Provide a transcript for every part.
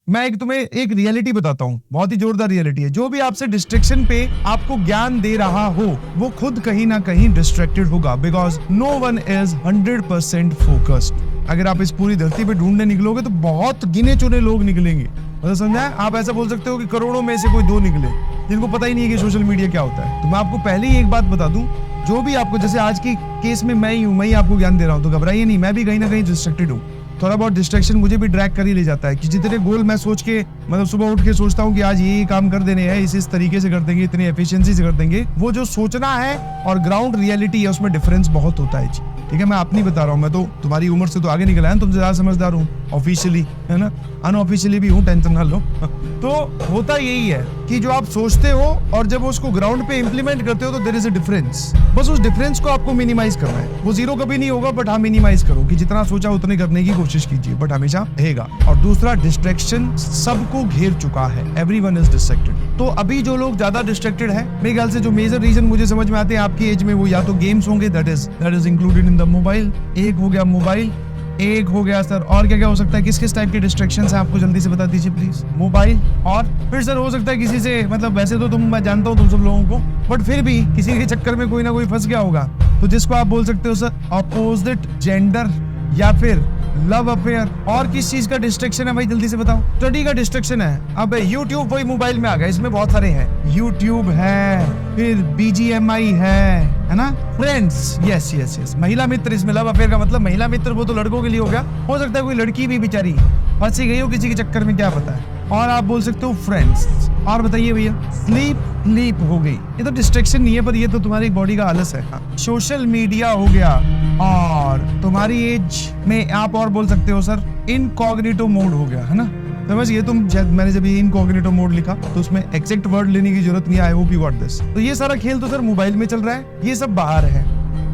मैं एक तुम्हें एक रियलिटी बताता हूँ, बहुत ही जोरदार रियलिटी है। जो भी आपसे डिस्ट्रैक्शन पे आपको ज्ञान दे रहा हो वो खुद कहीं ना कहीं डिस्ट्रैक्टेड होगा, because no one is 100% focused. अगर आप इस पूरी धरती पे ढूंढने निकलोगे तो बहुत गिने चुने लोग निकलेंगे, मतलब समझा? आप ऐसा बोल सकते हो कि करोड़ों में से कोई 2 निकले जिनको पता ही नहीं है कि सोशल मीडिया क्या होता है। तो मैं आपको पहले ही एक बात बता दूं, जो भी आपको, जैसे आज की केस में मैं ही आपको ज्ञान दे रहा हूँ, तो घबराइए नहीं, मैं भी कहीं ना कहीं डिस्ट्रैक्टेड हूँ। थोड़ा बहुत डिस्ट्रैक्शन मुझे भी ड्रैग कर ही ले जाता है कि जितने गोल मैं सोच के, मतलब सुबह उठ के सोचता हूँ कि आज ये काम कर देने हैं, इस तरीके से कर देंगे, इतनी एफिशिएंसी से कर देंगे, वो जो सोचना है और ग्राउंड रियलिटी है उसमें डिफरेंस बहुत होता है जी। ठीक है, मैं आप नहीं बता रहा हूँ, मैं तो तुम्हारी उम्र से तो आगे निकला है, तुमसे ज्यादा समझदार हूँ ऑफिशियली, है ना, अनऑफिशियली भी हूँ, टेंशन ना लो। तो होता यही है कि जो आप सोचते हो और जब उसको ग्राउंड पे इंप्लीमेंट करते हो तो देयर इज अ डिफरेंस। बस उस डिफरेंस को आपको मिनिमाइज करना है। वो जीरो कभी नहीं होगा, बट हाँ मिनिमाइज करो कि जितना सोचा उतने करने की कोशिश कीजिए, बट हमेशा रहेगा। और दूसरा, डिस्ट्रैक्शन सबको घेर चुका है, एवरीवन इज डिस्ट्रैक्टेड। तो अभी जो लोग ज्यादा डिस्ट्रैक्टेड है, मेरे ख्याल से जो मेजर रीजन मुझे समझ में आते हैं आपकी एज में, वो या तो गेम्स होंगे, that is included in the mobile. एक हो गया मोबाइल, एक हो गया सर, और क्या क्या हो सकता है? किस किस टाइप के डिस्ट्रैक्शंस हैं आपको जल्दी से बता दीजिए प्लीज। मोबाइल, और फिर सर हो सकता है किसी से, मतलब वैसे तो मैं जानता हूँ तुम सब लोगों को, बट फिर भी किसी के चक्कर में कोई ना कोई फंस गया होगा, तो जिसको आप बोल सकते हो सर अपोजिट जेंडर, या फिर लव अफेयर। और किस चीज का डिस्ट्रैक्शन है भाई, जल्दी से बताओ। स्टडी का डिस्ट्रैक्शन है। अब यूट्यूब वही मोबाइल में आ गया, इसमें बहुत सारे हैं, यूट्यूब है, फिर BGMI है ना, फ्रेंड्स, यस यस यस, महिला मित्र। इसमें लव अफेयर का मतलब महिला मित्र वो तो लड़कों के लिए हो गया, हो सकता है कोई लड़की भी बेचारी फंसी गई हो किसी के चक्कर में, क्या पता है। और आप बोल सकते हो फ्रेंड्स। और बताइए भैया, स्लीप हो गई, ये तो डिस्ट्रैक्शन नहीं है, पर ये तो तुम्हारी बॉडी का आलस है। सोशल मीडिया हो गया, और तुम्हारी एज में आप और बोल सकते हो सर इनकॉग्निटो मोड हो गया, है ना। समझ ये तुम, मैंने जब ये इनकॉग्निटो मोड लिखा तो उसमें एग्जैक्ट वर्ड लेने की जरूरत नहीं है, I hope you got this. तो ये सारा खेल तो सर मोबाइल में चल रहा है, ये सब बाहर है।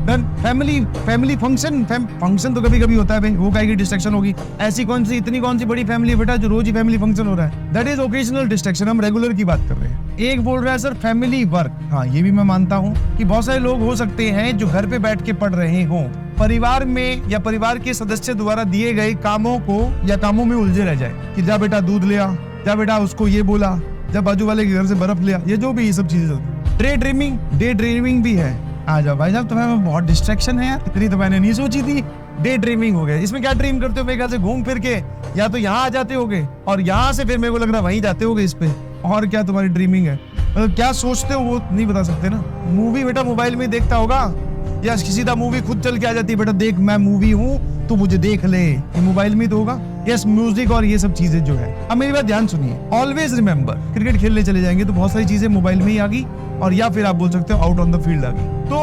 फैमिली फंक्शन तो कभी कभी होता है भाई, वो काहे की डिस्ट्रैक्शन होगी? ऐसी कौन सी बड़ी फैमिली है बेटा जो रोज ही फैमिली फंक्शन हो रहा है? दैट इज ओकेजनल डिस्ट्रैक्शन, हम रेगुलर की बात कर रहे हैं। एक बोल रहा है सर फैमिली वर्क, हाँ ये भी मैं मानता हूँ कि बहुत सारे लोग हो सकते हैं जो घर पे बैठ के पढ़ रहे हों, परिवार में या परिवार के सदस्य द्वारा दिए गए कामों को या कामों में उलझे रह जाए कि जा बेटा दूध ले आ, जा बेटा उसको ये बोला, जा बाजू वाले के घर से बर्फ ले आ, ये जो भी ये सब चीजें। डे ड्रीमिंग भी है। आ जाओ भाई साहब, तुम्हें बहुत डिस्ट्रैक्शन है यार, इतनी तो मैंने नहीं सोची थी। डे ड्रीमिंग हो गया, इसमें क्या ड्रीम करते हो? मेरे ख्याल से घूम फिर के या तो यहाँ आ जाते होगे और यहाँ से फिर मेरे को लग रहा है वहीं जाते होगे इस पे। और क्या तुम्हारी ड्रीमिंग है, मतलब क्या सोचते हो वो नहीं बता सकते ना। मूवी बेटा मोबाइल में देखता होगा, या सीधा मूवी खुद चल के आ जाती है, बेटा देख मैं मूवी हूँ तो मुझे देख ले, ये मोबाइल में तो होगा। यस, म्यूजिक और ये सब चीजें जो है। अब मेरी बात ध्यान सुनिए, ऑलवेज रिमेंबर, क्रिकेट खेलने चले जाएंगे तो बहुत सारी चीजें मोबाइल में ही आ गई, और या फिर आप बोल सकते हो आउट ऑन द फील्ड आ गई। तो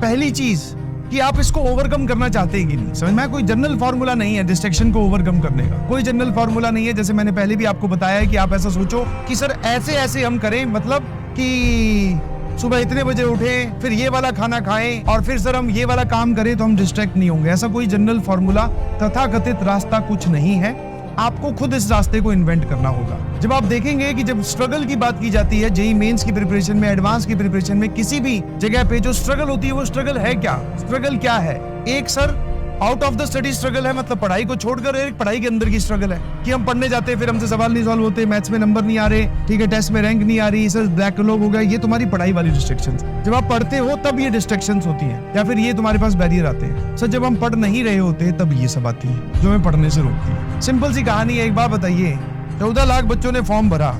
पहली चीज कि आप इसको ओवरकम करना चाहते हैं कि नहीं, समझ में? कोई जनरल फार्मूला नहीं है डिस्ट्रैक्शन को ओवरकम करने का, कोई जनरल फार्मूला नहीं है। जैसे मैंने पहले भी आपको बताया है कि आप ऐसा सोचो कि सर ऐसे हम करें, मतलब कि सुबह इतने बजे उठे, फिर ये वाला खाना खाएं, और फिर सर हम ये वाला काम करें तो हम डिस्ट्रैक्ट नहीं होंगे। ऐसा कोई जनरल फार्मूला, तथाकथित रास्ता कुछ नहीं है। आपको खुद इस रास्ते को इन्वेंट करना होगा। जब आप देखेंगे कि जब स्ट्रगल की बात की जाती है, जेईई मेंस की प्रिपरेशन में, एडवांस की प्रिपरेशन में, किसी भी जगह पे जो स्ट्रगल होती है वो स्ट्रगल है क्या? स्ट्रगल क्या है? एक sir out of the study struggle है, मतलब पढ़ाई को छोड़कर एक पढ़ाई के अंदर की स्ट्रगल है कि हम पढ़ने जाते हैं, फिर हमसे सवाल नहीं सॉल्व होते, मैथ्स में नंबर नहीं आ रहे, ठीक है, टेस्ट में रैंक नहीं आ रही, सर ब्लैक लॉग हो गया। ये तुम्हारी पढ़ाई वाली डिस्ट्रैक्शंस। जब आप पढ़ते हो तब ये डिस्ट्रैक्शंस होती हैं, या फिर ये तुम्हारे पास बैरियर आते हैं। सर जब हम पढ़ नहीं रहे होते तब ये सब आती है जो हमें पढ़ने से रोकती है। सिंपल सी कहानी है, एक बात बताइए, 14 लाख बच्चों ने फॉर्म भरा,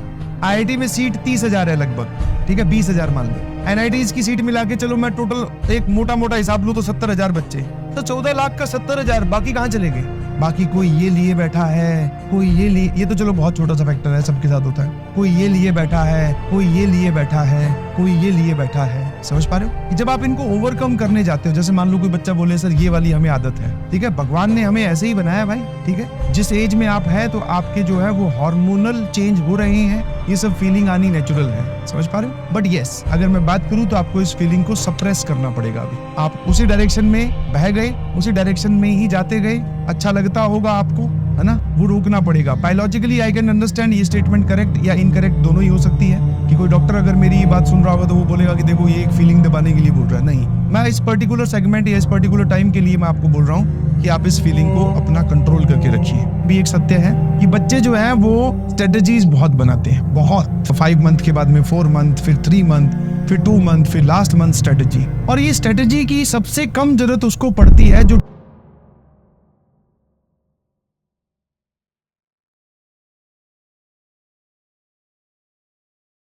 IIT में सीट 30,000 है लगभग, ठीक है, 20,000 मान लो। NITs की सीट मिला के चलो मैं टोटल एक मोटा हिसाब लूं तो 70,000 बच्चे, तो 14 लाख का 70,000, बाकी कहाँ चले गए? बाकी कोई ये लिए बैठा है, कोई ये तो चलो बहुत छोटा सा फैक्टर है, सबके साथ होता है। कोई ये लिए बैठा है, कोई ये लिए बैठा है, कोई ये लिए बैठा है। समझ पा रहे हो कि जब आप इनको ओवरकम करने जाते हो, जैसे मान लो कोई बच्चा बोले सर ये वाली हमें आदत है, ठीक है, भगवान ने हमें ऐसे ही बनाया भाई, ठीक है, जिस एज में आप है तो आपके जो है वो हार्मोनल चेंज हो रहे हैं, ये सब फीलिंग आनी नेचुरल है। समझ पा रहे हो? बट यस, अगर मैं बात करूं तो आपको इस फीलिंग को सप्रेस करना पड़ेगा। अभी आप उसी डायरेक्शन में बह गए, उसी डायरेक्शन में ही जाते गए, अच्छा लगता होगा आपको, है ना, वो रोकना पड़ेगा। बायोलॉजिकली आई कैन अंडरस्टैंड ये स्टेटमेंट करेक्ट या इनकरेक्ट दोनों ही हो सकती है, कि कोई डॉक्टर अगर मेरी ये बात सुन रहा होगा तो वो बोलेगा कि देखो ये एक फीलिंग दबाने के लिए बोल रहा है। नहीं, मैं इस पर्टिकुलर सेगमेंट या इस पर्टिकुलर टाइम के लिए मैं आपको बोल रहा हूँ कि आप इस फीलिंग को अपना कंट्रोल करके रखिए। भी एक सत्य है कि बच्चे जो हैं वो स्ट्रेटजीज बहुत बनाते हैं, बहुत। 5 मंथ के बाद में 4 मंथ, फिर 3 मंथ, फिर 2 मंथ, फिर लास्ट मंथ स्ट्रेटजी। और ये स्ट्रेटजी की सबसे कम जरूरत उसको पड़ती है जो